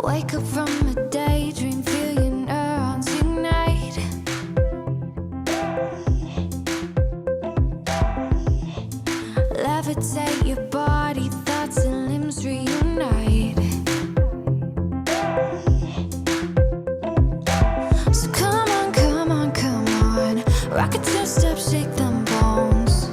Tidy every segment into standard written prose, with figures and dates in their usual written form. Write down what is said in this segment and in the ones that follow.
Wake up from a daydream, feel your neurons ignite. Levitate your body, thoughts and limbs reunite. So come on, come on, come on, rock a two-step, shake them bones.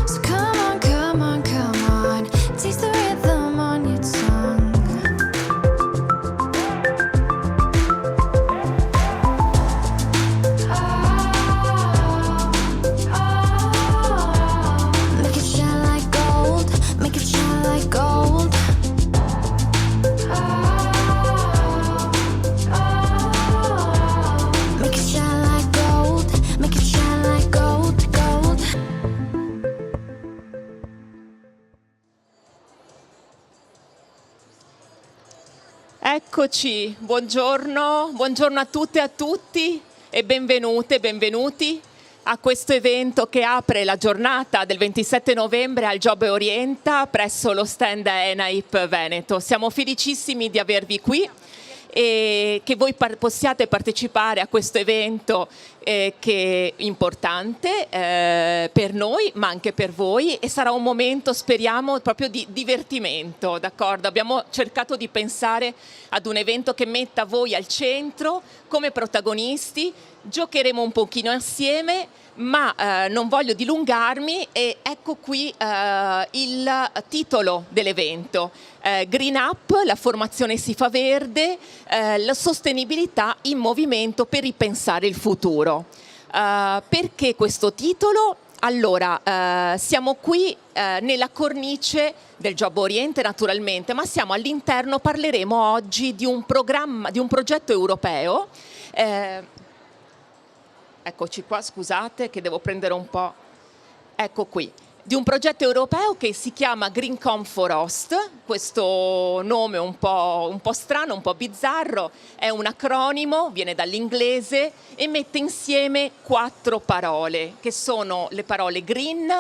So come on, come on, come on, taste the rhythm on your tongue. Make it shine like gold, make it shine like gold. Make it shine like gold, make it shine like gold, gold. Eccoci, buongiorno, buongiorno a tutte e a tutti e benvenute, benvenuti a questo evento che apre la giornata del 27 novembre al Job Orienta presso lo stand ENAIP Veneto. Siamo felicissimi di avervi qui e che voi possiate partecipare a questo evento che è importante per noi ma anche per voi, e sarà un momento, speriamo, proprio di divertimento, d'accordo? Abbiamo cercato di pensare ad un evento che metta voi al centro come protagonisti. Giocheremo un pochino assieme, ma non voglio dilungarmi, e ecco qui il titolo dell'evento. Green Up, la formazione si fa verde, la sostenibilità in movimento per ripensare il futuro. Perché questo titolo? Allora, siamo qui nella cornice del Job Oriente naturalmente, ma siamo all'interno, parleremo oggi di un programma, di un progetto europeo. Eccoci qua, scusate che devo prendere un po', ecco qui, di un progetto europeo che si chiama Green Comp for Host. Questo nome un po' strano, un po' bizzarro, è un acronimo, viene dall'inglese e mette insieme 4 parole, che sono le parole green,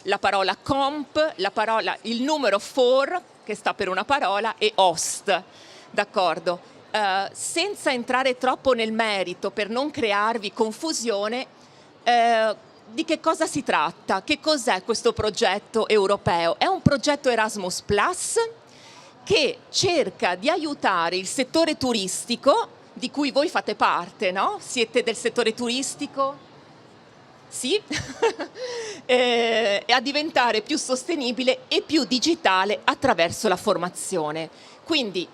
la parola comp, il numero 4, che sta per una parola, e host, d'accordo? Senza entrare troppo nel merito per non crearvi confusione, di che cosa si tratta? Che cos'è questo progetto europeo? È un progetto Erasmus Plus che cerca di aiutare il settore turistico, di cui voi fate parte, no? Siete del settore turistico? Sì? A diventare più sostenibile e più digitale attraverso la formazione. Quindi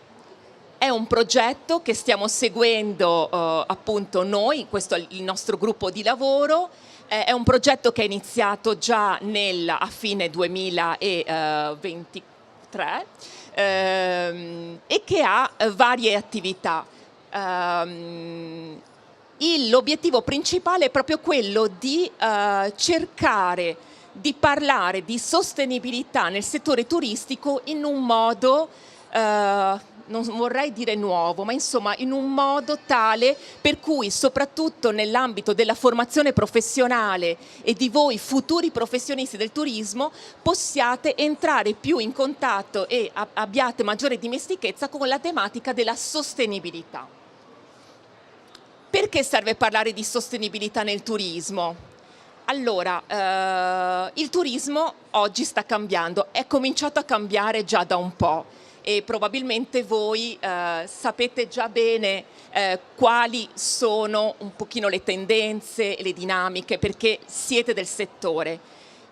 è un progetto che stiamo seguendo appunto noi, questo è il nostro gruppo di lavoro. È un progetto che è iniziato già a fine 2023 e che ha varie attività. L'obiettivo principale è proprio quello di cercare di parlare di sostenibilità nel settore turistico in un modo non vorrei dire nuovo, ma insomma in un modo tale per cui, soprattutto nell'ambito della formazione professionale e di voi futuri professionisti del turismo, possiate entrare più in contatto e abbiate maggiore dimestichezza con la tematica della sostenibilità. Perché serve parlare di sostenibilità nel turismo? Allora, il turismo oggi sta cambiando, è cominciato a cambiare già da un po'. E probabilmente voi sapete già bene quali sono un pochino le tendenze e le dinamiche, perché siete del settore.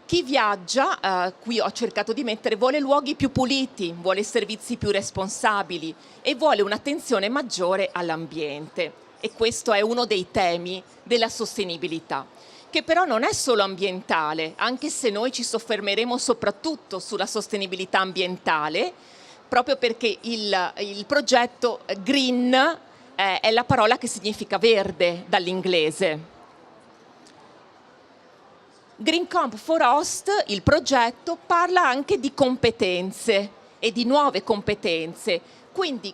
Chi viaggia, qui ho cercato di mettere, vuole luoghi più puliti, vuole servizi più responsabili e vuole un'attenzione maggiore all'ambiente. E questo è uno dei temi della sostenibilità, che però non è solo ambientale, anche se noi ci soffermeremo soprattutto sulla sostenibilità ambientale, proprio perché il progetto green è la parola che significa verde dall'inglese. Green Comp for Host, il progetto, parla anche di competenze e di nuove competenze. Quindi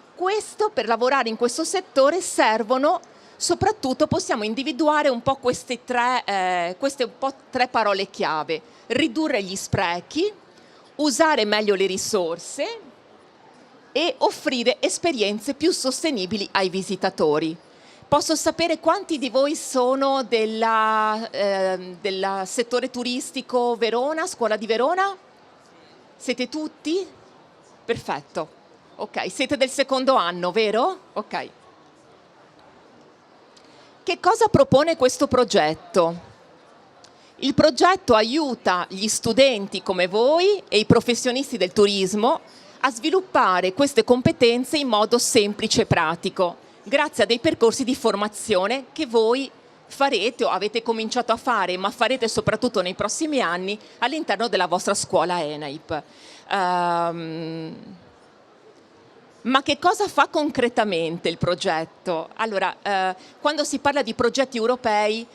per lavorare in questo settore servono, soprattutto possiamo individuare un po' queste tre parole chiave: ridurre gli sprechi, usare meglio le risorse e offrire esperienze più sostenibili ai visitatori. Posso sapere quanti di voi sono del settore turistico Verona, Scuola di Verona? Siete tutti? Perfetto. Ok, siete del secondo anno, vero? Ok. Che cosa propone questo progetto? Il progetto aiuta gli studenti come voi e i professionisti del turismo a sviluppare queste competenze in modo semplice e pratico, grazie a dei percorsi di formazione che voi farete o avete cominciato a fare, ma farete soprattutto nei prossimi anni all'interno della vostra scuola ENAIP. Ma che cosa fa concretamente il progetto? Allora, quando si parla di progetti europei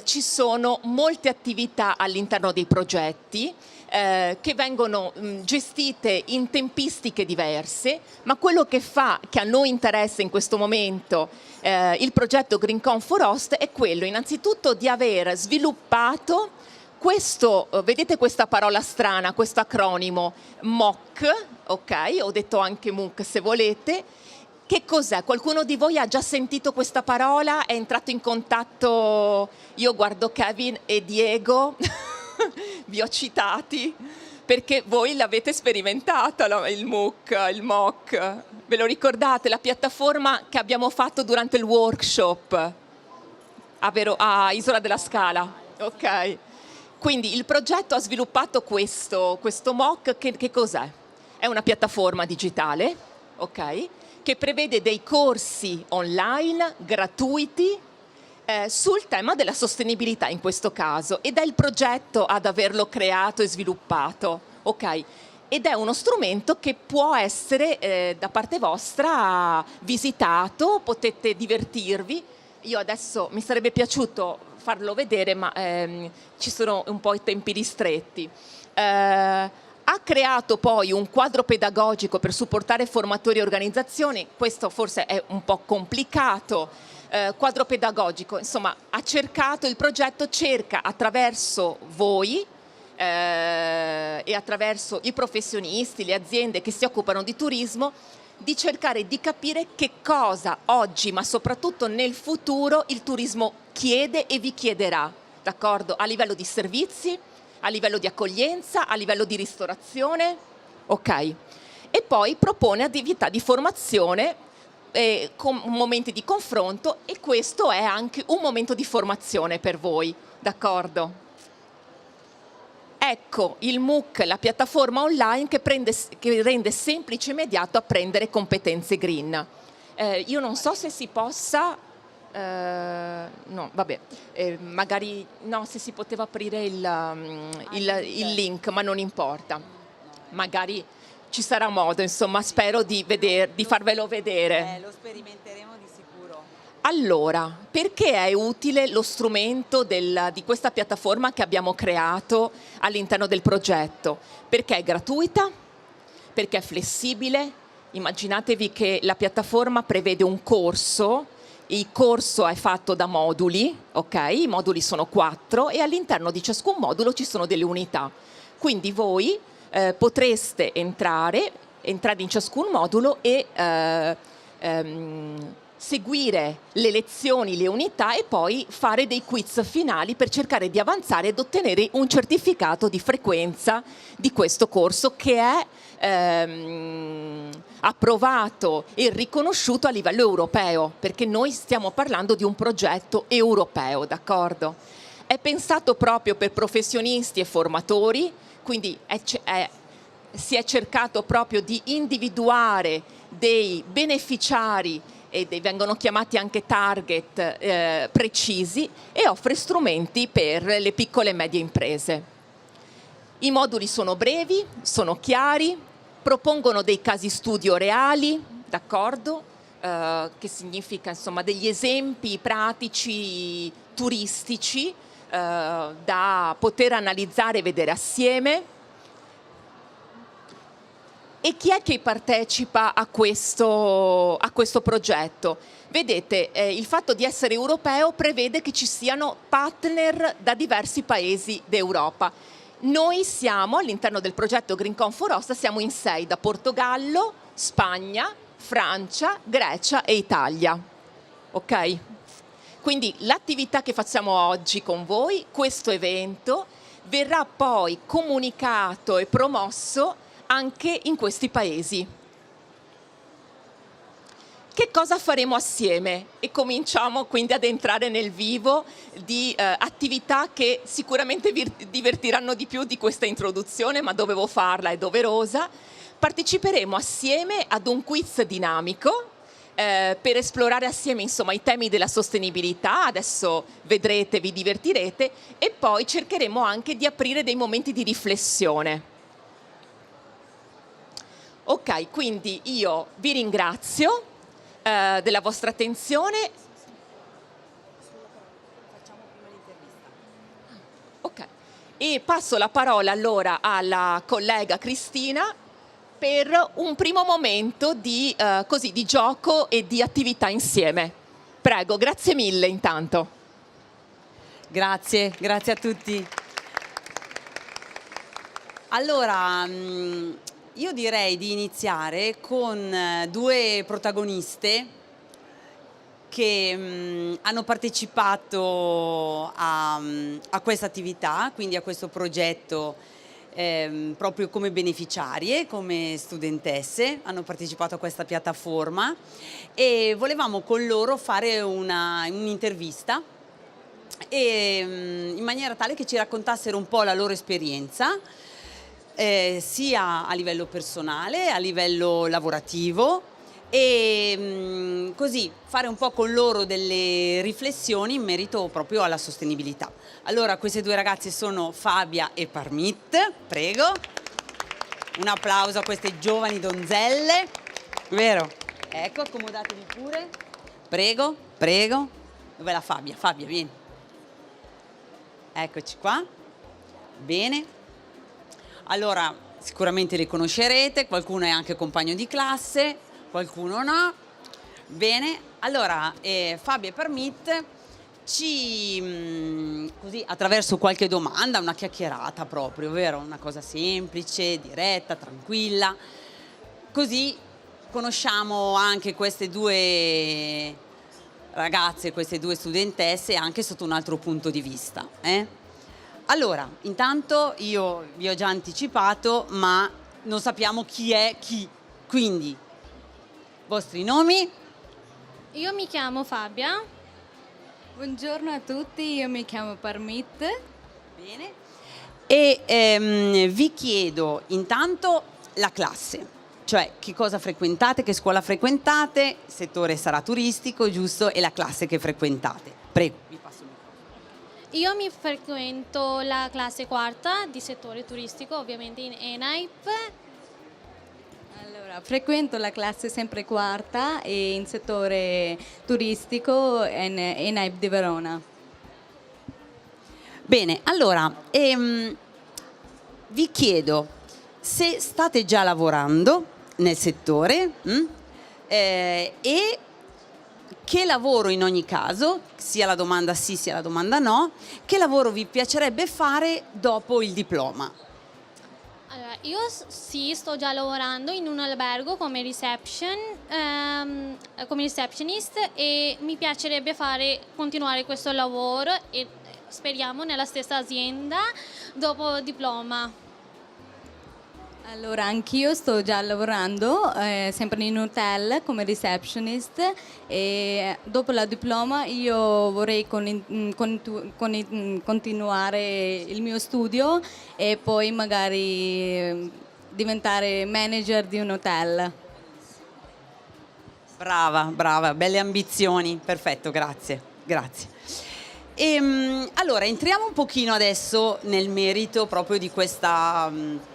ci sono molte attività all'interno dei progetti che vengono gestite in tempistiche diverse, ma quello che a noi interessa in questo momento il progetto Greencon for Host è quello innanzitutto di aver sviluppato questo, vedete questa parola strana, questo acronimo MOOC, ok? Ho detto anche MOOC se volete. Che cos'è? Qualcuno di voi ha già sentito questa parola? È entrato in contatto? Io guardo Kevin e Diego, vi ho citati, perché voi l'avete sperimentata, il MOOC, il MOOC. Ve lo ricordate? La piattaforma che abbiamo fatto durante il workshop a Isola della Scala, ok? Quindi il progetto ha sviluppato questo MOOC, che cos'è? È una piattaforma digitale, ok? Che prevede dei corsi online gratuiti sul tema della sostenibilità in questo caso, ed è il progetto ad averlo creato e sviluppato, ok? Ed è uno strumento che può essere da parte vostra visitato, potete divertirvi. Io adesso mi sarebbe piaciuto farlo vedere, ma ci sono un po' i tempi ristretti. Ha creato poi un quadro pedagogico per supportare formatori e organizzazioni, questo forse è un po' complicato, quadro pedagogico, insomma il progetto cerca attraverso voi e attraverso i professionisti, le aziende che si occupano di turismo, di cercare di capire che cosa oggi, ma soprattutto nel futuro, il turismo chiede e vi chiederà, d'accordo? A livello di servizi, a livello di accoglienza, a livello di ristorazione, ok? E poi propone attività di formazione con momenti di confronto, e questo è anche un momento di formazione per voi, d'accordo? Ecco il MOOC, la piattaforma online che rende semplice e immediato apprendere competenze green. Io non so se si possa, no, vabbè, magari no, se si poteva aprire il link, ma non importa. Magari ci sarà modo, insomma, spero di farvelo vedere. Lo sperimenteremo di sicuro. Allora, perché è utile lo strumento di questa piattaforma che abbiamo creato all'interno del progetto? Perché è gratuita, perché è flessibile. Immaginatevi che la piattaforma prevede un corso, il corso è fatto da moduli, ok? I moduli sono 4 e all'interno di ciascun modulo ci sono delle unità. Quindi voi potreste entrare in ciascun modulo e seguire le lezioni, le unità, e poi fare dei quiz finali per cercare di avanzare ed ottenere un certificato di frequenza di questo corso, che è approvato e riconosciuto a livello europeo, perché noi stiamo parlando di un progetto europeo, d'accordo? È pensato proprio per professionisti e formatori, quindi si è cercato proprio di individuare dei beneficiari e vengono chiamati anche target precisi, e offre strumenti per le piccole e medie imprese. I moduli sono brevi, sono chiari, propongono dei casi studio reali, d'accordo? Che significa, insomma, degli esempi pratici turistici da poter analizzare e vedere assieme. E chi è che partecipa a questo progetto? Vedete, il fatto di essere europeo prevede che ci siano partner da diversi paesi d'Europa. Noi siamo all'interno del progetto Green Con for Host, siamo in 6 da Portogallo, Spagna, Francia, Grecia e Italia. Ok? Quindi l'attività che facciamo oggi con voi, questo evento, verrà poi comunicato e promosso anche in questi paesi. Che cosa faremo assieme? E cominciamo quindi ad entrare nel vivo di attività che sicuramente vi divertiranno di più di questa introduzione, ma dovevo farla, è doverosa. Parteciperemo assieme ad un quiz dinamico per esplorare assieme insomma i temi della sostenibilità, adesso vedrete, vi divertirete, e poi cercheremo anche di aprire dei momenti di riflessione. Ok, quindi io vi ringrazio della vostra attenzione. Facciamo prima l'intervista. Ok, e passo la parola allora alla collega Cristina per un primo momento di gioco e di attività insieme. Prego, grazie mille intanto. Grazie a tutti. Allora, io direi di iniziare con due protagoniste che hanno partecipato a questa attività, quindi a questo progetto proprio come beneficiarie, come studentesse, hanno partecipato a questa piattaforma e volevamo con loro fare un'intervista in maniera tale che ci raccontassero un po' la loro esperienza, sia a livello personale, a livello lavorativo, e così fare un po' con loro delle riflessioni in merito proprio alla sostenibilità. Allora, queste due ragazze sono Fabia e Parmit, prego. Un applauso a queste giovani donzelle, vero? Ecco, accomodatevi pure. Prego, prego. Dov'è la Fabia? Fabia, vieni. Eccoci qua. Bene. Allora, sicuramente le conoscerete, qualcuno è anche compagno di classe, qualcuno no. Bene, allora Fabia e Parmit così attraverso qualche domanda, una chiacchierata proprio, vero? Una cosa semplice, diretta, tranquilla. Così conosciamo anche queste due ragazze, queste due studentesse anche sotto un altro punto di vista. Allora, intanto io vi ho già anticipato, ma non sappiamo chi è chi, quindi vostri nomi? Io mi chiamo Fabia. Buongiorno a tutti, io mi chiamo Parmit. Bene. E vi chiedo intanto la classe, cioè che cosa frequentate, che scuola frequentate, il settore sarà turistico, giusto, e la classe che frequentate. Prego, vi passo il microfono. Io mi frequento la classe quarta di settore turistico, ovviamente in ENAIP. Allora, frequento la classe sempre quarta e in settore turistico in ENAIP di Verona. Bene, allora, vi chiedo se state già lavorando nel settore e che lavoro in ogni caso, sia la domanda sì sia la domanda no, che lavoro vi piacerebbe fare dopo il diploma? Allora, io sì, sto già lavorando in un albergo come receptionist e mi piacerebbe continuare questo lavoro e speriamo nella stessa azienda dopo il diploma. Allora, anch'io sto già lavorando sempre in un hotel come receptionist e dopo la diploma io vorrei continuare il mio studio e poi magari diventare manager di un hotel. Brava, belle ambizioni, perfetto, grazie. Allora, entriamo un pochino adesso nel merito proprio di questa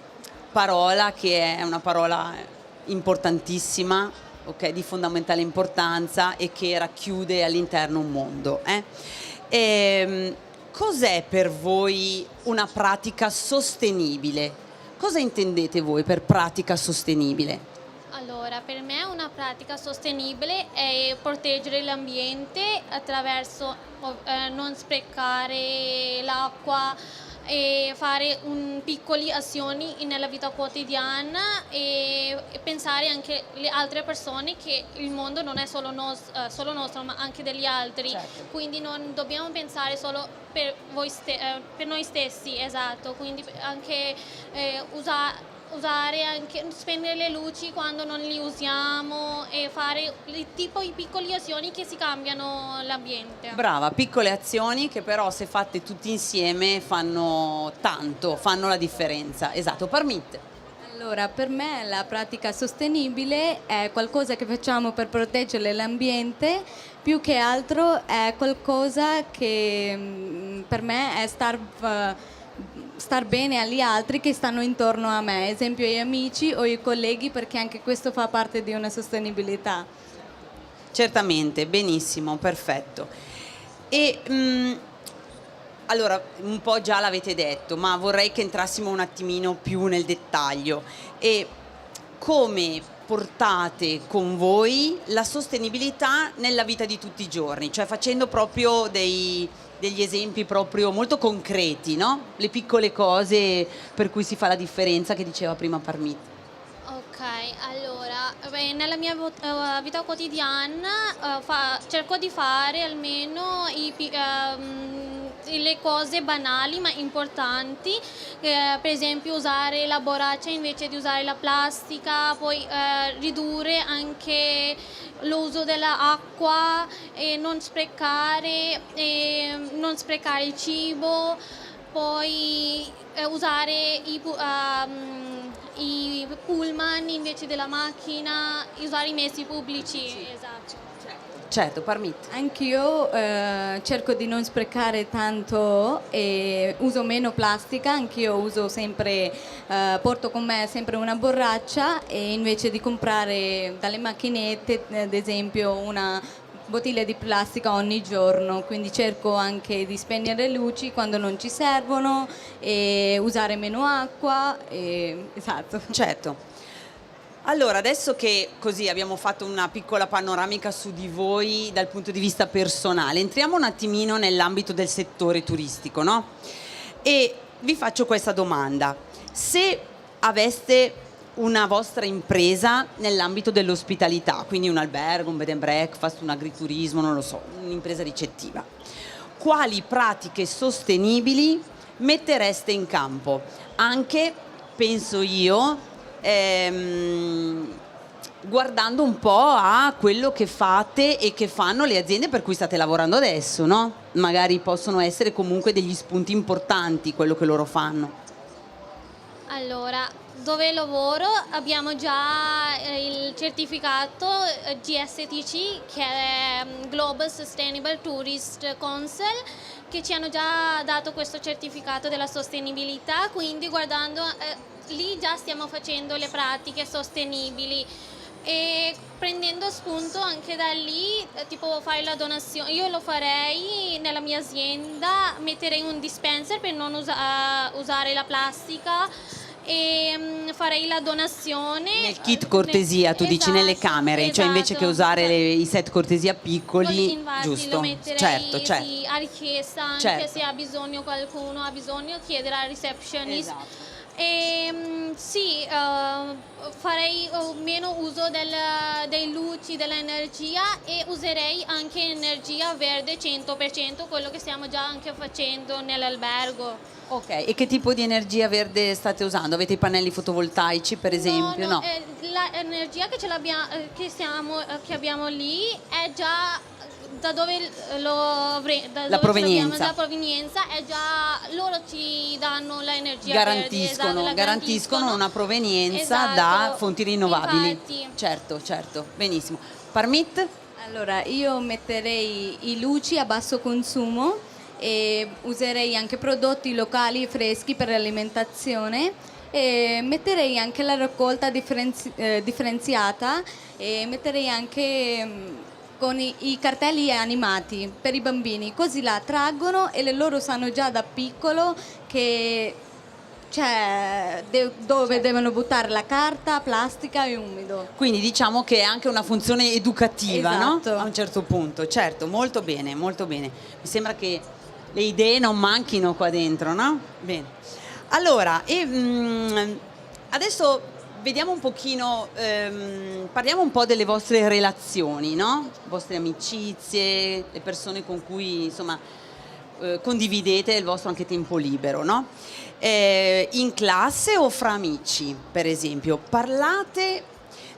parola che è una parola importantissima, okay, di fondamentale importanza e che racchiude all'interno un mondo. Cos'è per voi una pratica sostenibile? Cosa intendete voi per pratica sostenibile? Allora, per me una pratica sostenibile è proteggere l'ambiente attraverso non sprecare l'acqua, e fare piccole azioni nella vita quotidiana e pensare anche alle altre persone che il mondo non è solo nostro ma anche degli altri, Certo. quindi non dobbiamo pensare solo per per noi stessi, esatto, quindi anche usare anche spegnere le luci quando non li usiamo e fare tipo i piccoli azioni che si cambiano l'ambiente. Brava, piccole azioni che però se fatte tutti insieme fanno tanto, fanno la differenza. Esatto, Parmit. Allora, per me la pratica sostenibile è qualcosa che facciamo per proteggere l'ambiente, più che altro è qualcosa che per me è star bene agli altri che stanno intorno a me, esempio gli amici o i colleghi, perché anche questo fa parte di una sostenibilità. Certamente, benissimo, perfetto. E allora, un po' già l'avete detto, ma vorrei che entrassimo un attimino più nel dettaglio. E come portate con voi la sostenibilità nella vita di tutti i giorni? Cioè facendo proprio degli esempi proprio molto concreti, no? Le piccole cose per cui si fa la differenza che diceva prima Parmit. Ok, allora, nella mia vita quotidiana cerco di fare almeno le cose banali ma importanti, per esempio usare la borraccia invece di usare la plastica, poi ridurre anche l'uso dell'acqua e non sprecare il cibo, poi usare i pullman invece della macchina, usare i mezzi pubblici, esatto. Certo, Parmit. Anch'io cerco di non sprecare tanto e uso meno plastica, anch'io uso sempre, porto con me sempre una borraccia e invece di comprare dalle macchinette, ad esempio, una bottiglia di plastica ogni giorno, quindi cerco anche di spegnere le luci quando non ci servono e usare meno acqua, esatto. Certo. Allora, adesso che così abbiamo fatto una piccola panoramica su di voi dal punto di vista personale, entriamo un attimino nell'ambito del settore turistico, no? E vi faccio questa domanda. Se aveste una vostra impresa nell'ambito dell'ospitalità, quindi un albergo, un bed and breakfast, un agriturismo, non lo so, un'impresa ricettiva, quali pratiche sostenibili mettereste in campo? Anche, penso io, guardando un po' a quello che fate e che fanno le aziende per cui state lavorando adesso, no? Magari possono essere comunque degli spunti importanti quello che loro fanno. Allora, dove lavoro abbiamo già il certificato GSTC, che è Global Sustainable Tourist Council, che ci hanno già dato questo certificato della sostenibilità, quindi guardando lì già stiamo facendo le pratiche sostenibili e prendendo spunto anche da lì, tipo fare la donazione. Io lo farei nella mia azienda, metterei un dispenser per non usare la plastica e farei la donazione Nel kit cortesia, tu dici esatto, nelle camere, cioè invece che usare i set cortesia piccoli, infatti, giusto? lo metterei Certo. sì, a richiesta, anche Certo. se ha bisogno qualcuno, ha bisogno, chiedere al receptionist. Esatto. Sì, farei meno uso dei luci, dell'energia e userei anche energia verde 100%, quello che stiamo già anche facendo nell'albergo. Ok, e che tipo di energia verde state usando? Avete i pannelli fotovoltaici per esempio? No. L'energia che abbiamo lì è già da dove La provenienza. La provenienza è già, loro ci danno l'energia Garantiscono, verde, esatto, garantiscono una provenienza Esatto. da fonti rinnovabili. Infatti. Certo, benissimo. Parmit? Allora, io metterei i luci a basso consumo e userei anche prodotti locali freschi per l'alimentazione e metterei anche la raccolta differenziata e metterei anche con i cartelli animati per i bambini, così la attraggono e loro sanno già da piccolo che dove devono buttare la carta, plastica e umido. Quindi diciamo che è anche una funzione educativa, Esatto. no? A un certo punto, certo, molto bene, molto bene. Mi sembra che le idee non manchino qua dentro, no? Bene. Allora, adesso vediamo un pochino, parliamo un po' delle vostre relazioni, no? Vostre amicizie, le persone con cui, insomma, condividete il vostro anche tempo libero, no? In classe o fra amici, per esempio, parlate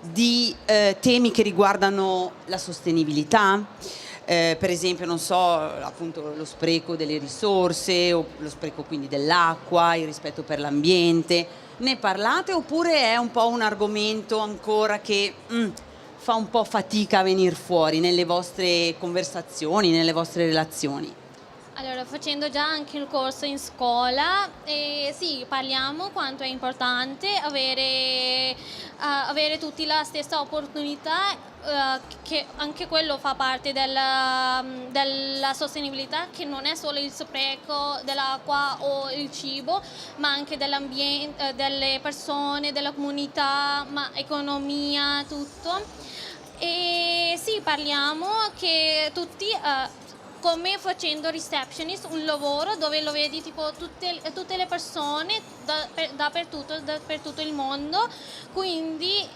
di temi che riguardano la sostenibilità, per esempio, non so, appunto lo spreco delle risorse o lo spreco quindi dell'acqua, il rispetto per l'ambiente. Ne parlate oppure è un po' un argomento ancora che fa un po' fatica a venire fuori nelle vostre conversazioni, nelle vostre relazioni? Allora, facendo già anche il corso in scuola, sì, parliamo quanto è importante avere tutti la stessa opportunità, che anche quello fa parte della sostenibilità, che non è solo il spreco dell'acqua o il cibo, ma anche dell'ambiente, delle persone, della comunità, ma economia, tutto. E sì, parliamo che tutti... come facendo receptionist, un lavoro dove lo vedi tipo tutte le persone per tutto il mondo, quindi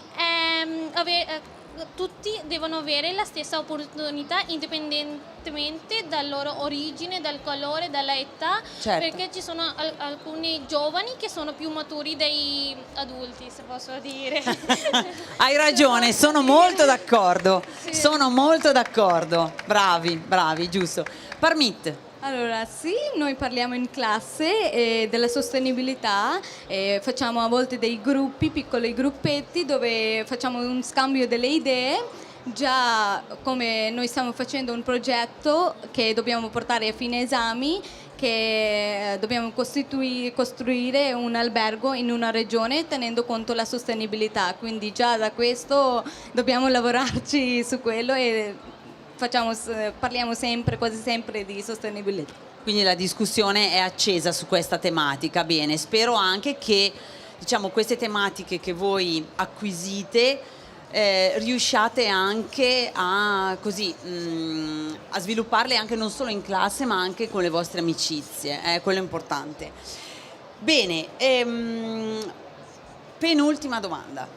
tutti devono avere la stessa opportunità indipendentemente dalla loro origine, dal colore, dalla età, Certo. perché ci sono alcuni giovani che sono più maturi dei adulti, se posso dire. Hai ragione, sono molto d'accordo, Sì. sono molto d'accordo, bravi, giusto. Parmit, Allora, sì, noi parliamo in classe della sostenibilità, facciamo a volte dei gruppi, piccoli gruppetti dove facciamo un scambio delle idee. Già come noi stiamo facendo un progetto che dobbiamo portare a fine esami, che dobbiamo costruire un albergo in una regione tenendo conto della sostenibilità, quindi già da questo dobbiamo lavorarci su quello e parliamo sempre, quasi sempre di sostenibilità. quindi la discussione è accesa su questa tematica. Bene, spero anche che, diciamo, queste tematiche che voi acquisite riusciate anche a svilupparle anche non solo in classe ma anche con le vostre amicizie, quello è importante. Bene, penultima domanda.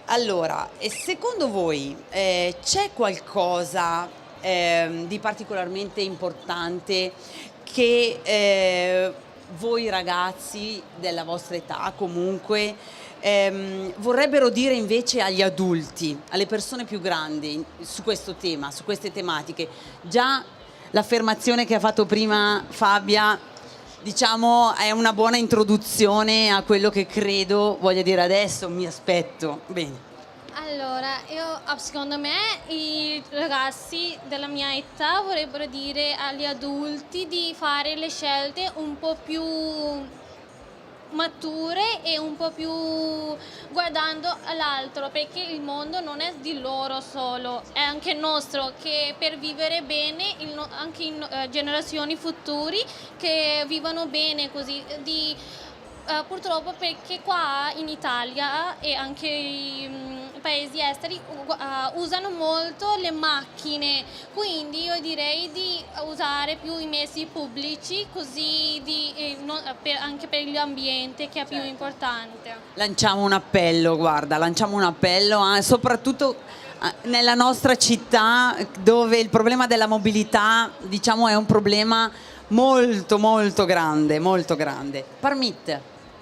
Allora, secondo voi c'è qualcosa di particolarmente importante che voi ragazzi della vostra età comunque vorrebbero dire invece agli adulti, alle persone più grandi su questo tema, su queste tematiche? Già l'affermazione che ha fatto prima Fabia, diciamo, è una buona introduzione a quello che credo voglia dire adesso, mi aspetto. Bene. Allora, secondo me i ragazzi della mia età vorrebbero dire agli adulti di fare le scelte un po' più mature e un po' più guardando all'altro, perché il mondo non è di loro solo, è anche nostro, che per vivere bene anche in generazioni futuri che vivano bene così purtroppo, perché qua in Italia e anche in paesi esteri usano molto le macchine, quindi io direi di usare più i mezzi pubblici, così anche per l'ambiente, che è più importante. Lanciamo un appello, soprattutto nella nostra città, dove il problema della mobilità, diciamo, è un problema molto molto grande, molto grande. Parmit.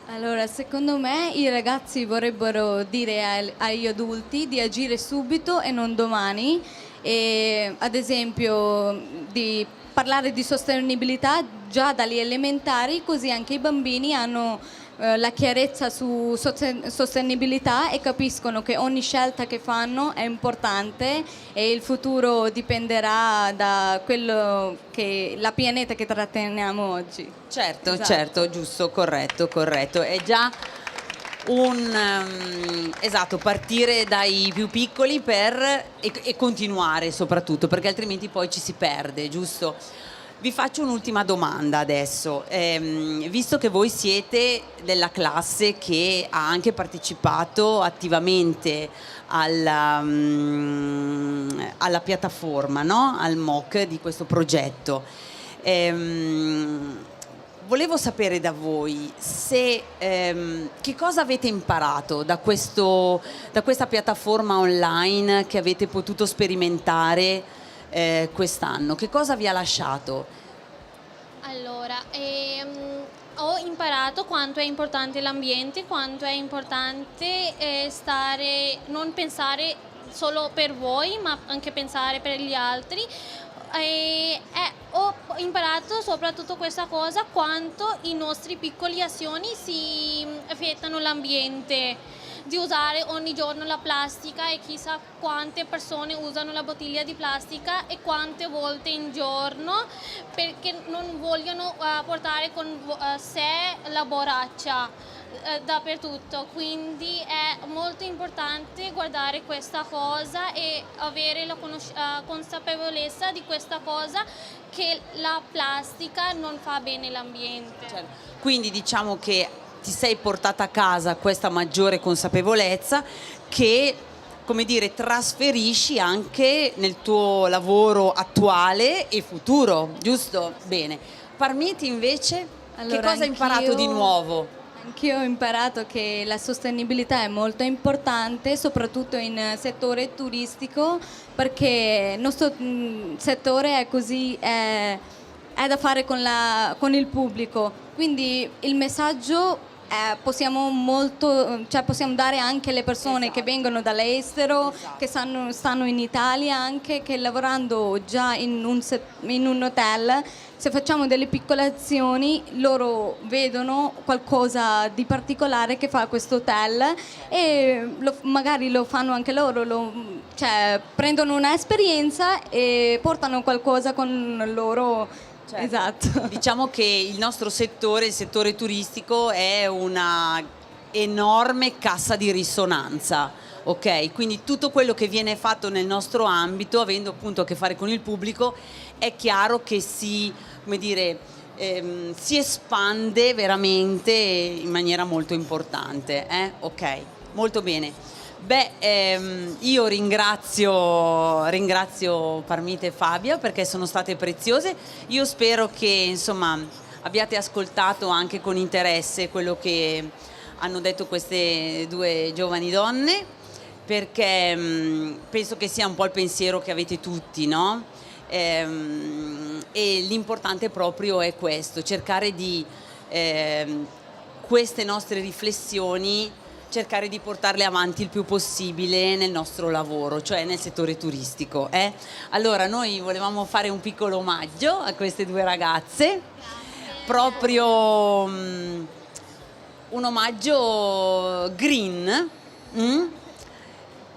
Allora, secondo me i ragazzi vorrebbero dire agli adulti di agire subito e non domani, e ad esempio di parlare di sostenibilità già dagli elementari, così anche i bambini hanno la chiarezza su sostenibilità e capiscono che ogni scelta che fanno è importante e il futuro dipenderà da quello che la pianeta che tratteniamo oggi. Certo, Esatto. certo, giusto, corretto. È già esatto, partire dai più piccoli e continuare soprattutto, perché altrimenti poi ci si perde, giusto? Vi faccio un'ultima domanda adesso, visto che voi siete della classe che ha anche partecipato attivamente alla piattaforma, no? Al MOOC di questo progetto. Volevo sapere da voi se che cosa avete imparato da questa piattaforma online che avete potuto sperimentare quest'anno. Che cosa vi ha lasciato? Allora, ho imparato quanto è importante l'ambiente, quanto è importante non pensare solo per voi, ma anche pensare per gli altri. Ho imparato soprattutto questa cosa, quanto i nostri piccoli azioni si affettano l'ambiente, di usare ogni giorno la plastica e chissà quante persone usano la bottiglia di plastica e quante volte in giorno, perché non vogliono portare con sé la borraccia dappertutto. Quindi è molto importante guardare questa cosa e avere la consapevolezza di questa cosa, che la plastica non fa bene all'ambiente. Certo. Quindi diciamo che ti sei portata a casa questa maggiore consapevolezza che, come dire, trasferisci anche nel tuo lavoro attuale e futuro, giusto? Bene. Parmiti invece, Allora, che cosa hai imparato di nuovo? Anch'io ho imparato che la sostenibilità è molto importante, soprattutto in settore turistico, perché il nostro settore è così, è da fare con il pubblico. Quindi il messaggio possiamo dare anche alle persone che vengono dall'estero, che stanno in Italia, anche che lavorando già in un hotel, se facciamo delle piccole azioni loro vedono qualcosa di particolare che fa questo hotel e magari lo fanno anche loro, prendono un'esperienza e portano qualcosa con loro. Certo. Esatto. Diciamo che il nostro settore, il settore turistico, è una enorme cassa di risonanza, ok? Quindi tutto quello che viene fatto nel nostro ambito, avendo appunto a che fare con il pubblico, è chiaro che si espande veramente in maniera molto importante, ok? Molto bene. Io ringrazio Parmite e Fabia perché sono state preziose. Io spero che insomma abbiate ascoltato anche con interesse quello che hanno detto queste due giovani donne, perché penso che sia un po' il pensiero che avete tutti, no? E l'importante proprio è questo, cercare di queste nostre riflessioni, cercare di portarle avanti il più possibile nel nostro lavoro, cioè nel settore turistico. Allora noi volevamo fare un piccolo omaggio a queste due ragazze. Grazie. Proprio un omaggio green,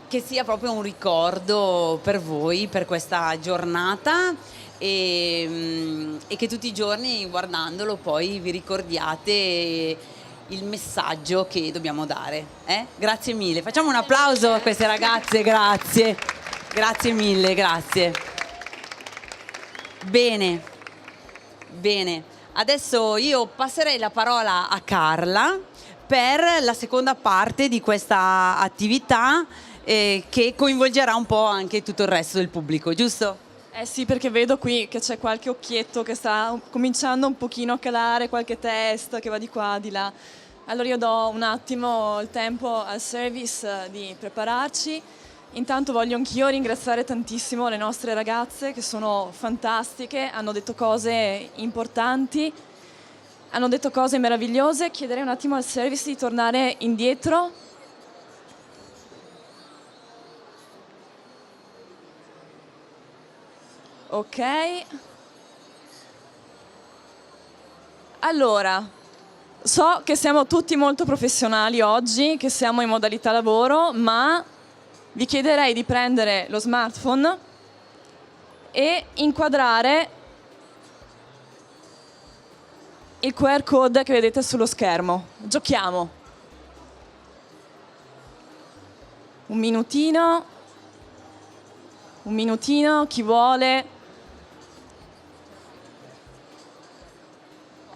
che sia proprio un ricordo per voi, per questa giornata, e che tutti i giorni guardandolo poi vi ricordiate il messaggio che dobbiamo dare. Grazie mille, facciamo un applauso a queste ragazze, grazie mille, grazie. Bene, adesso io passerei la parola a Carla per la seconda parte di questa attività che coinvolgerà un po' anche tutto il resto del pubblico, giusto? Sì, perché vedo qui che c'è qualche occhietto che sta cominciando un pochino a calare, qualche testa che va di qua, di là. Allora io do un attimo il tempo al service di prepararci. Intanto voglio anch'io ringraziare tantissimo le nostre ragazze che sono fantastiche, hanno detto cose importanti, hanno detto cose meravigliose. Chiederei un attimo al service di tornare indietro. Ok, allora, so che siamo tutti molto professionali oggi, che siamo in modalità lavoro, ma vi chiederei di prendere lo smartphone e inquadrare il QR code che vedete sullo schermo. Giochiamo. Un minutino, chi vuole.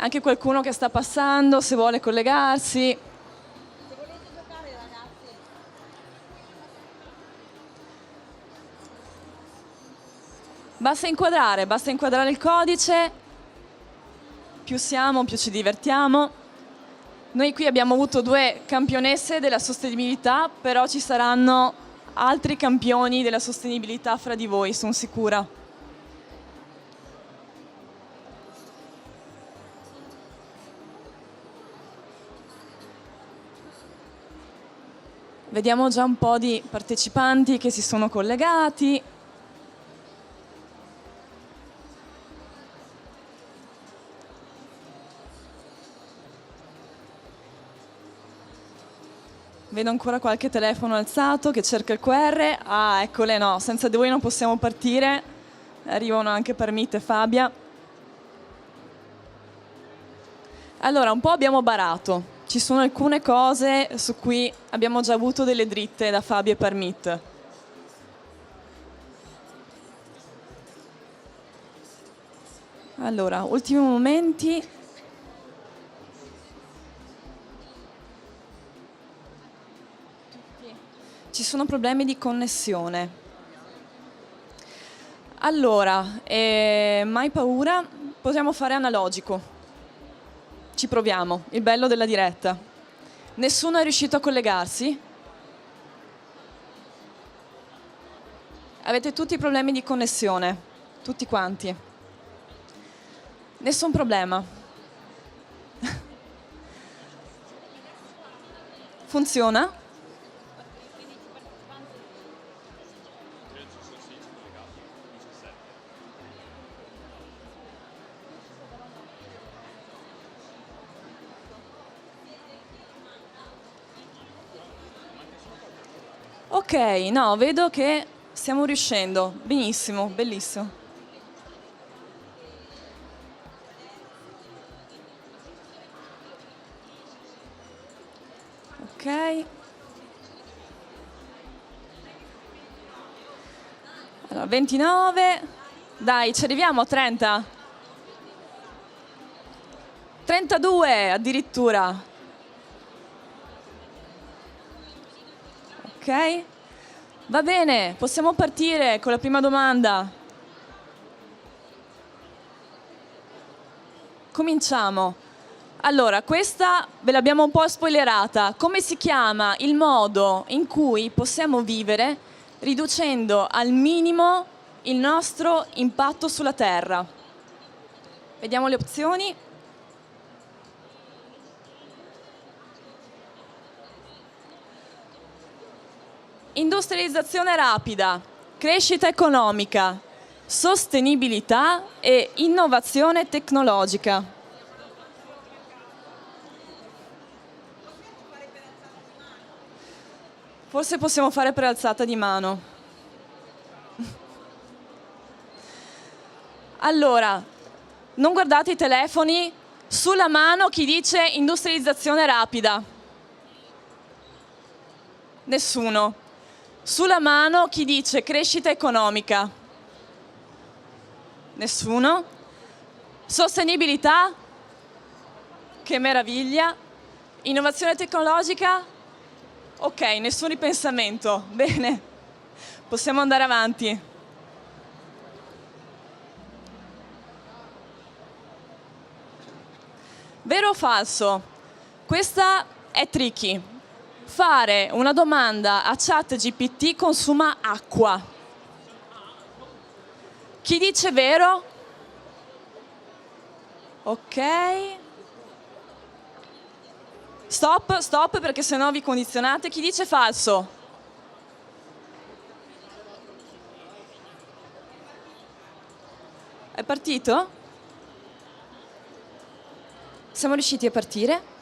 Anche qualcuno che sta passando, se vuole collegarsi. Se volete giocare, ragazzi. Basta inquadrare il codice più siamo, più ci divertiamo. Noi qui abbiamo avuto 2 campionesse della sostenibilità, però ci saranno altri campioni della sostenibilità fra di voi, sono sicura. Vediamo già un po' di partecipanti che si sono collegati. Vedo ancora qualche telefono alzato che cerca il QR. Ah, eccole, no, senza di voi non possiamo partire. Arrivano anche Parmit e Fabia. Allora, un po' abbiamo barato. Ci sono alcune cose su cui abbiamo già avuto delle dritte da Fabia e Parmit. Allora, ultimi momenti. Ci sono problemi di connessione. Allora, mai paura? Potremmo fare analogico. Ci proviamo, il bello della diretta. Nessuno è riuscito a collegarsi? Avete tutti problemi di connessione, tutti quanti. Nessun problema. Funziona? Ok, no, vedo che stiamo riuscendo. Benissimo, bellissimo. Ok. Allora, 29. Dai, ci arriviamo a 30. 32 addirittura. Ok, va bene, possiamo partire con la prima domanda. Cominciamo. Allora, questa ve l'abbiamo un po' spoilerata. Come si chiama il modo in cui possiamo vivere riducendo al minimo il nostro impatto sulla Terra? Vediamo le opzioni. Industrializzazione rapida, crescita economica, sostenibilità e innovazione tecnologica. Forse possiamo fare per alzata di mano. Allora, non guardate i telefoni, sulla mano chi dice industrializzazione rapida? Nessuno. Sulla mano chi dice crescita economica? Nessuno. Sostenibilità? Che meraviglia. Innovazione tecnologica? Ok, nessun ripensamento. Bene, possiamo andare avanti. Vero o falso? Questa è tricky. Fare una domanda a ChatGPT consuma acqua. Chi dice vero? Ok. Stop perché sennò vi condizionate. Chi dice falso? È partito? Siamo riusciti a partire?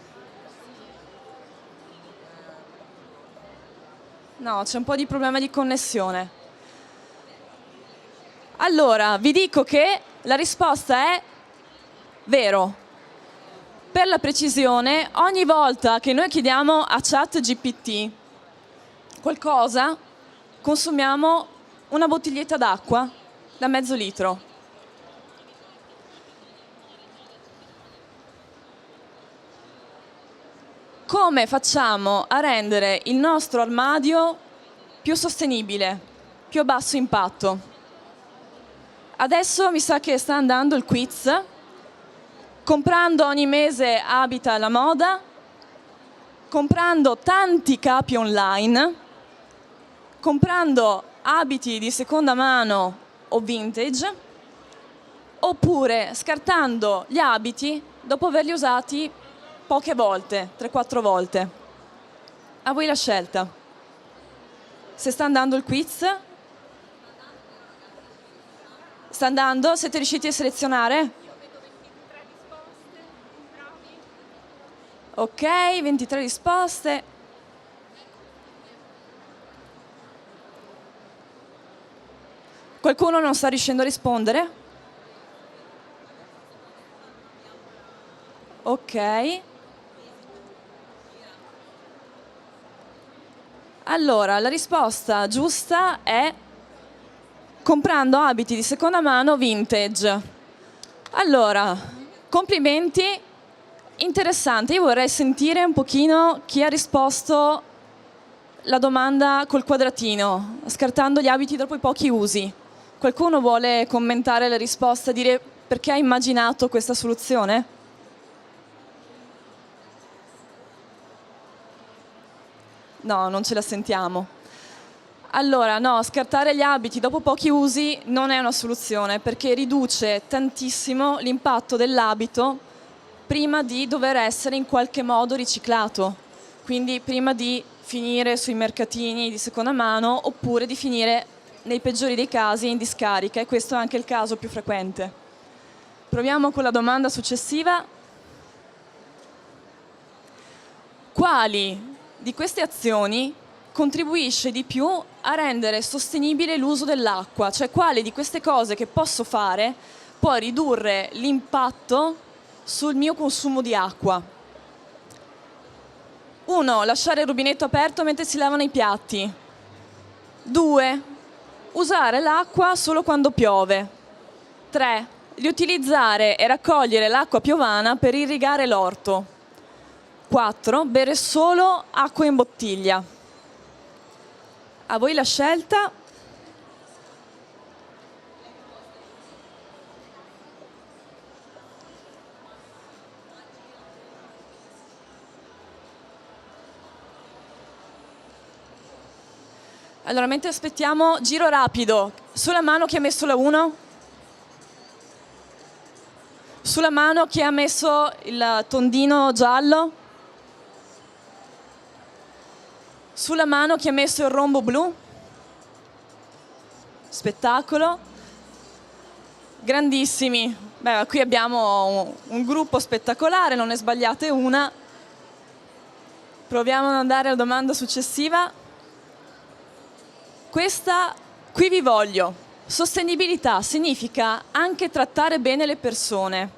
No, c'è un po' di problema di connessione. Allora, vi dico che la risposta è vero. Per la precisione, ogni volta che noi chiediamo a ChatGPT qualcosa, consumiamo una bottiglietta d'acqua da mezzo litro. Come facciamo a rendere il nostro armadio più sostenibile, più a basso impatto? Adesso mi sa che sta andando il quiz. comprando ogni mese abiti alla moda, comprando tanti capi online, comprando abiti di seconda mano o vintage, oppure scartando gli abiti dopo averli usati poche volte, 3-4 volte. A voi la scelta. Se sta andando il quiz? Sta andando? Siete riusciti a selezionare? Ok, 23 risposte. Qualcuno non sta riuscendo a rispondere? Ok. Allora, la risposta giusta è comprando abiti di seconda mano vintage. Allora, complimenti, interessante. Io vorrei sentire un pochino chi ha risposto la domanda col quadratino, scartando gli abiti dopo i pochi usi. Qualcuno vuole commentare la risposta, dire perché ha immaginato questa soluzione? No, non ce la sentiamo. Allora, no, scartare gli abiti dopo pochi usi non è una soluzione perché riduce tantissimo l'impatto dell'abito prima di dover essere in qualche modo riciclato. Quindi prima di finire sui mercatini di seconda mano oppure di finire, nei peggiori dei casi, in discarica, e questo è anche il caso più frequente. Proviamo con la domanda successiva. Quali di queste azioni contribuisce di più a rendere sostenibile l'uso dell'acqua? Cioè, quale di queste cose che posso fare può ridurre l'impatto sul mio consumo di acqua? 1. Lasciare il rubinetto aperto mentre si lavano i piatti. 2. Usare l'acqua solo quando piove. 3. Riutilizzare e raccogliere l'acqua piovana per irrigare l'orto. 4. Bere solo acqua in bottiglia. A voi la scelta. Allora, mentre aspettiamo, giro rapido. Sulla mano chi ha messo la 1? Sulla mano chi ha messo il tondino giallo? Sulla mano chi ha messo il rombo blu? Spettacolo. Grandissimi. Beh, qui abbiamo un gruppo spettacolare, non ne sbagliate una. Proviamo ad andare alla domanda successiva. Qui vi voglio. Sostenibilità significa anche trattare bene le persone.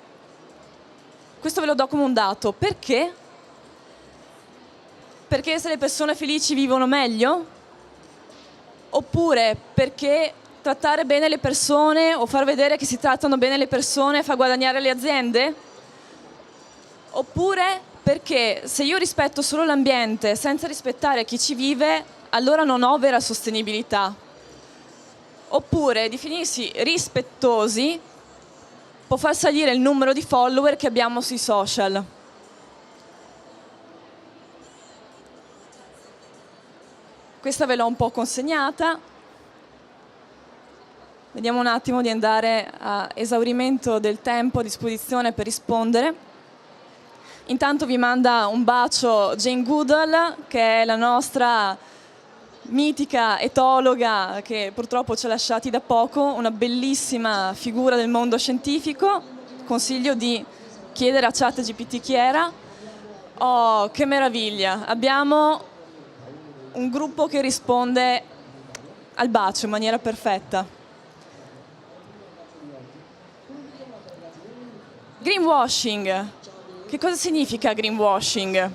Questo ve lo do come un dato. Perché? Perché se le persone felici vivono meglio? Oppure perché trattare bene le persone o far vedere che si trattano bene le persone fa guadagnare le aziende? Oppure perché se io rispetto solo l'ambiente senza rispettare chi ci vive, allora non ho vera sostenibilità? Oppure definirsi rispettosi può far salire il numero di follower che abbiamo sui social. Questa ve l'ho un po' consegnata. Vediamo un attimo di andare a esaurimento del tempo a disposizione per rispondere. Intanto vi manda un bacio Jane Goodall, che è la nostra mitica etologa che purtroppo ci ha lasciati da poco, una bellissima figura del mondo scientifico. Consiglio di chiedere a ChatGPT chi era. Oh, che meraviglia! Abbiamo un gruppo che risponde al bacio in maniera perfetta. Greenwashing. Che cosa significa greenwashing?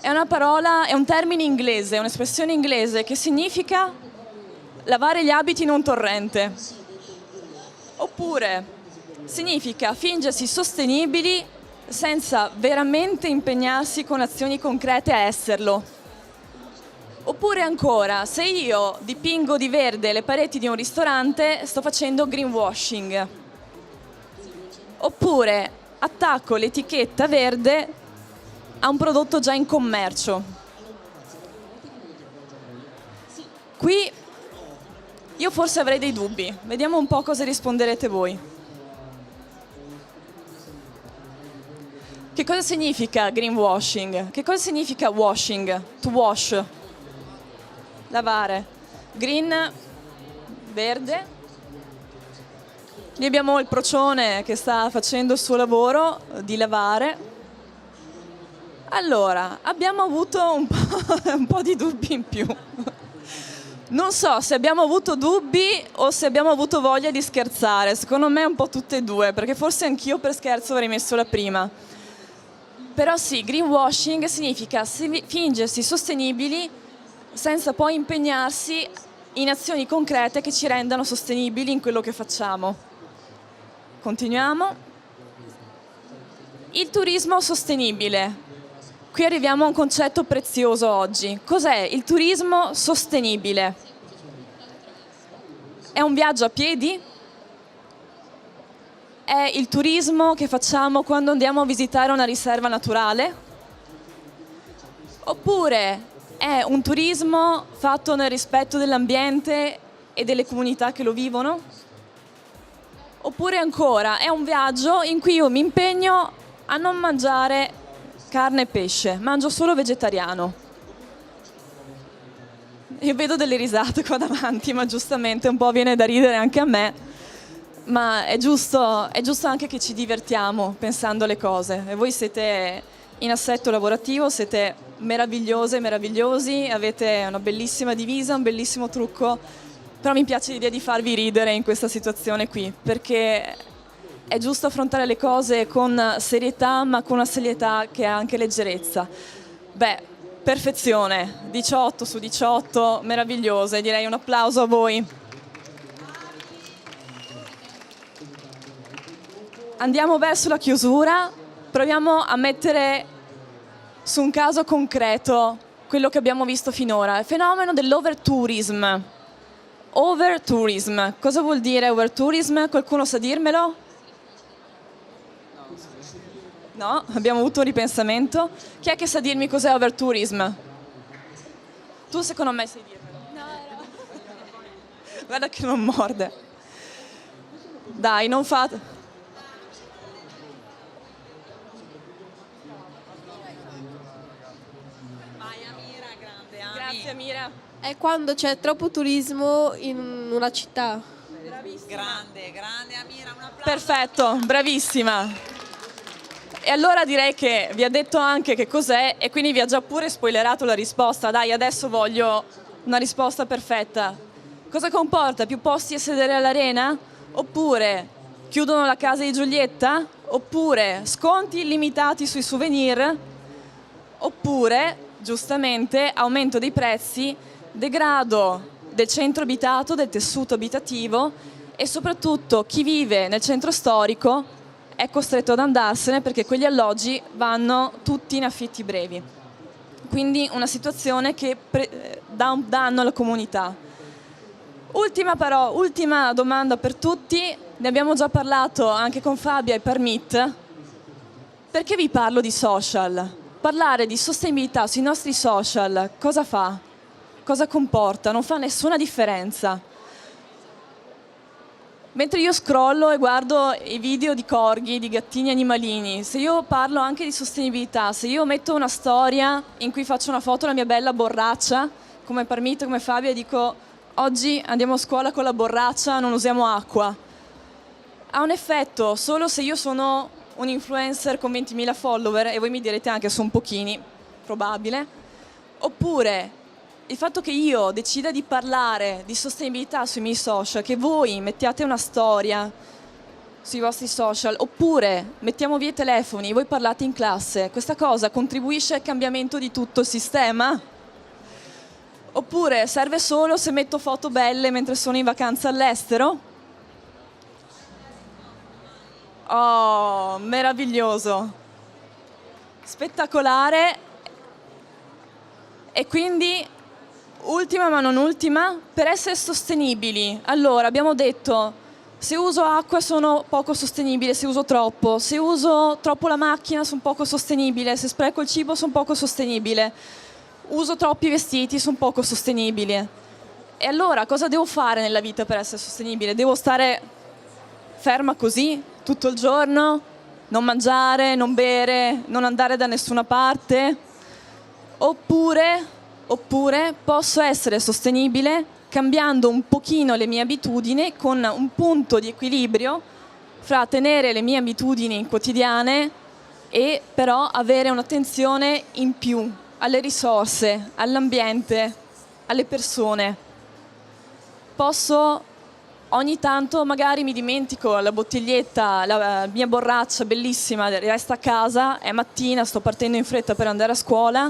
È una parola, è un termine inglese, è un'espressione inglese che significa lavare gli abiti in un torrente. Oppure significa fingersi sostenibili senza veramente impegnarsi con azioni concrete a esserlo. Oppure ancora, se io dipingo di verde le pareti di un ristorante, sto facendo greenwashing. Oppure attacco l'etichetta verde a un prodotto già in commercio. Qui io forse avrei dei dubbi, vediamo un po' cosa risponderete voi. Che cosa significa greenwashing? Che cosa significa washing? To wash. Lavare. Green, verde. Lì abbiamo il procione che sta facendo il suo lavoro di lavare. Allora, abbiamo avuto un po' di dubbi in più. Non so se abbiamo avuto dubbi o se abbiamo avuto voglia di scherzare. Secondo me un po' tutte e due, perché forse anch'io per scherzo avrei messo la prima. Però sì, greenwashing significa fingersi sostenibili senza poi impegnarsi in azioni concrete che ci rendano sostenibili in quello che facciamo. Continuiamo. Il turismo sostenibile. Qui arriviamo a un concetto prezioso oggi. Cos'è il turismo sostenibile? È un viaggio a piedi? È il turismo che facciamo quando andiamo a visitare una riserva naturale? Oppure è un turismo fatto nel rispetto dell'ambiente e delle comunità che lo vivono? Oppure ancora è un viaggio in cui io mi impegno a non mangiare carne e pesce, mangio solo vegetariano. Io vedo delle risate qua davanti, ma giustamente un po' viene da ridere anche a me. Ma è giusto anche che ci divertiamo pensando alle cose. E voi siete in assetto lavorativo, siete meravigliose, meravigliosi, avete una bellissima divisa, un bellissimo trucco, però mi piace l'idea di farvi ridere in questa situazione qui, perché è giusto affrontare le cose con serietà, ma con una serietà che ha anche leggerezza. Beh, perfezione, 18 su 18, meravigliose, direi un applauso a voi. Andiamo verso la chiusura, proviamo a mettere su un caso concreto quello che abbiamo visto finora, il fenomeno dell'overtourism. Overtourism, cosa vuol dire overtourism? Qualcuno sa dirmelo? No? Abbiamo avuto un ripensamento. Chi è che sa dirmi cos'è overtourism? Tu secondo me sai dirmelo. No. Guarda che non morde. Dai, non fate... Grazie Amira. È quando c'è troppo turismo in una città. Grande, grande Amira, un applauso. Perfetto, bravissima. E allora direi che vi ha detto anche che cos'è e quindi vi ha già pure spoilerato la risposta. Dai, adesso voglio una risposta perfetta. Cosa comporta? Più posti a sedere all'arena? Oppure chiudono la casa di Giulietta? Oppure sconti illimitati sui souvenir? Oppure, giustamente, aumento dei prezzi, degrado del centro abitato, del tessuto abitativo e soprattutto chi vive nel centro storico è costretto ad andarsene perché quegli alloggi vanno tutti in affitti brevi. Quindi una situazione che dà un danno alla comunità. Ultima domanda per tutti, ne abbiamo già parlato anche con Fabia e Permit. Perché vi parlo di social? Parlare di sostenibilità sui nostri social cosa fa? Cosa comporta? Non fa nessuna differenza. Mentre io scrollo e guardo i video di corghi, di gattini animalini, se io parlo anche di sostenibilità, se io metto una storia in cui faccio una foto della mia bella borraccia, come Permit, come Fabia, e dico oggi andiamo a scuola con la borraccia, non usiamo acqua, ha un effetto solo se io sono un influencer con 20.000 follower, e voi mi direte anche sono pochini, probabile, oppure il fatto che io decida di parlare di sostenibilità sui miei social, che voi mettiate una storia sui vostri social, oppure mettiamo via i telefoni, voi parlate in classe, questa cosa contribuisce al cambiamento di tutto il sistema? Oppure serve solo se metto foto belle mentre sono in vacanza all'estero? Oh, meraviglioso, spettacolare. E quindi, ultima ma non ultima, per essere sostenibili, allora abbiamo detto Se uso acqua sono poco sostenibile, se uso troppo. Se uso troppo la macchina sono poco sostenibile, se spreco il cibo sono poco sostenibile. Uso troppi vestiti sono poco sostenibile. E allora cosa devo fare nella vita per essere sostenibile? Devo stare ferma così tutto il giorno? Non mangiare, non bere, non andare da nessuna parte? Oppure posso essere sostenibile cambiando un pochino le mie abitudini con un punto di equilibrio fra tenere le mie abitudini quotidiane e però avere un'attenzione in più alle risorse, all'ambiente, alle persone. Posso ogni tanto, magari mi dimentico la bottiglietta, la mia borraccia bellissima resta a casa, è mattina, sto partendo in fretta per andare a scuola.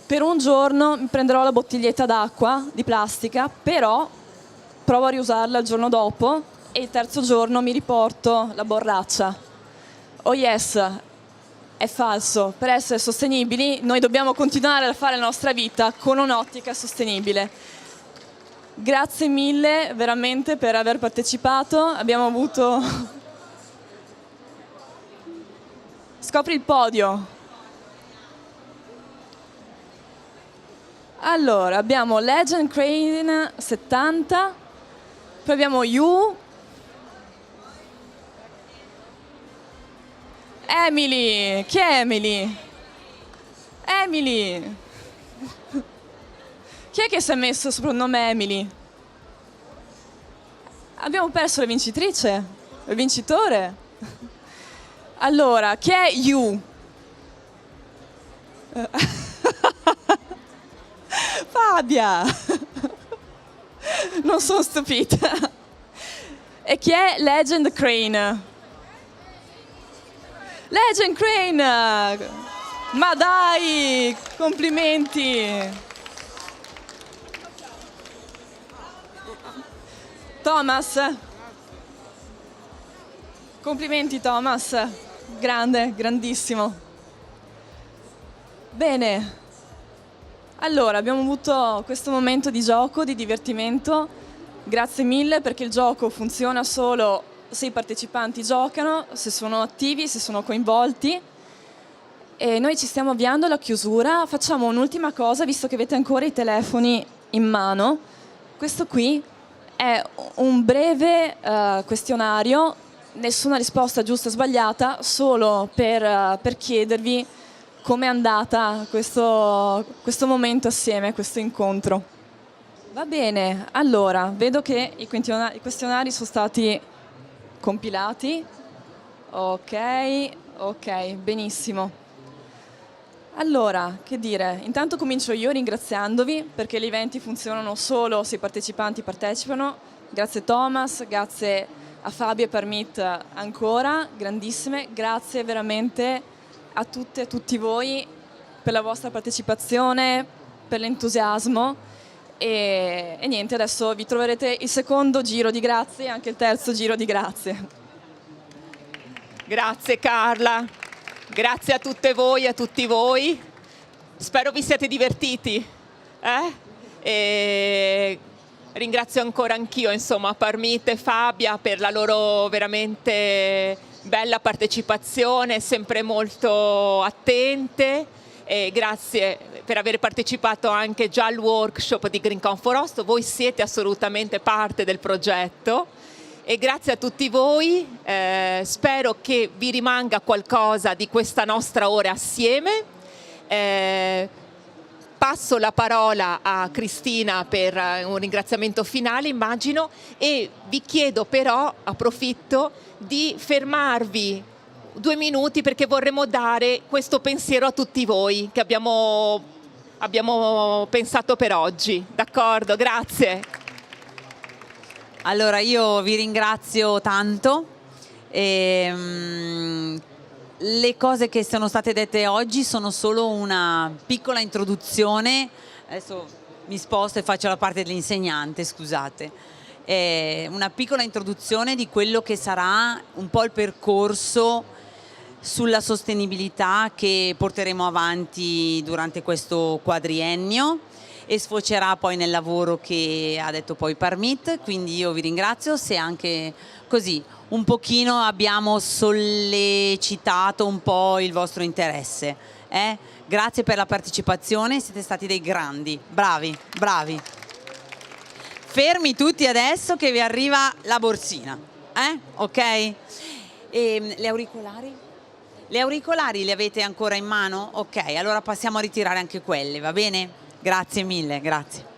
Per un giorno mi prenderò la bottiglietta d'acqua di plastica, però provo a riusarla il giorno dopo e il terzo giorno mi riporto la borraccia. Oh yes, è falso. Per essere sostenibili noi dobbiamo continuare a fare la nostra vita con un'ottica sostenibile. Grazie mille veramente per aver partecipato. Abbiamo avuto... Scopri il podio. Allora, abbiamo Legend Crane 70, poi abbiamo You, Emily, chi è Emily? Emily! Chi è che si è messo il soprannome Emily? Abbiamo perso la vincitrice? Il vincitore? Allora, chi è You? Fabia! Non sono stupita. E chi è Legend Crane? Legend Crane! Ma dai, complimenti! Thomas? Complimenti Thomas, grande, grandissimo. Bene. Allora, abbiamo avuto questo momento di gioco, di divertimento. Grazie mille perché il gioco funziona solo se i partecipanti giocano, se sono attivi, se sono coinvolti. E noi ci stiamo avviando alla chiusura. Facciamo un'ultima cosa, visto che avete ancora i telefoni in mano. Questo qui è un breve questionario, nessuna risposta giusta o sbagliata, solo per chiedervi com'è andata questo momento assieme, questo incontro. Va bene, allora, vedo che i questionari sono stati compilati. Ok, benissimo. Allora, che dire, intanto comincio io ringraziandovi perché gli eventi funzionano solo se i partecipanti partecipano. Grazie Thomas, grazie a Fabio e Parmit ancora, grandissime, grazie veramente a tutte e a tutti voi per la vostra partecipazione, per l'entusiasmo e niente, adesso vi troverete il secondo giro di grazie e anche il terzo giro di grazie. Grazie Carla, grazie a tutte voi, a tutti voi. Spero vi siate divertiti. E ringrazio ancora anch'io, insomma, Parmit e Fabia per la loro veramente bella partecipazione, sempre molto attente. E grazie per aver partecipato anche già al workshop di Green Comfort. Voi siete assolutamente parte del progetto. E grazie a tutti voi, spero che vi rimanga qualcosa di questa nostra ora assieme. Passo la parola a Cristina per un ringraziamento finale, immagino, e vi chiedo però, approfitto, di fermarvi 2 minuti perché vorremmo dare questo pensiero a tutti voi che abbiamo pensato per oggi. D'accordo? Grazie. Allora, io vi ringrazio tanto. Le cose che sono state dette oggi sono solo una piccola introduzione. Adesso mi sposto e faccio la parte dell'insegnante, scusate. Una piccola introduzione di quello che sarà un po' il percorso sulla sostenibilità che porteremo avanti durante questo quadriennio e sfocerà poi nel lavoro che ha detto poi Parmit, quindi io vi ringrazio se anche così un pochino abbiamo sollecitato un po' il vostro interesse. Grazie per la partecipazione, siete stati dei grandi, bravi, bravi. Fermi tutti adesso che vi arriva la borsina, ok? E le auricolari? Le auricolari le avete ancora in mano? Ok, allora passiamo a ritirare anche quelle, va bene? Grazie mille, grazie.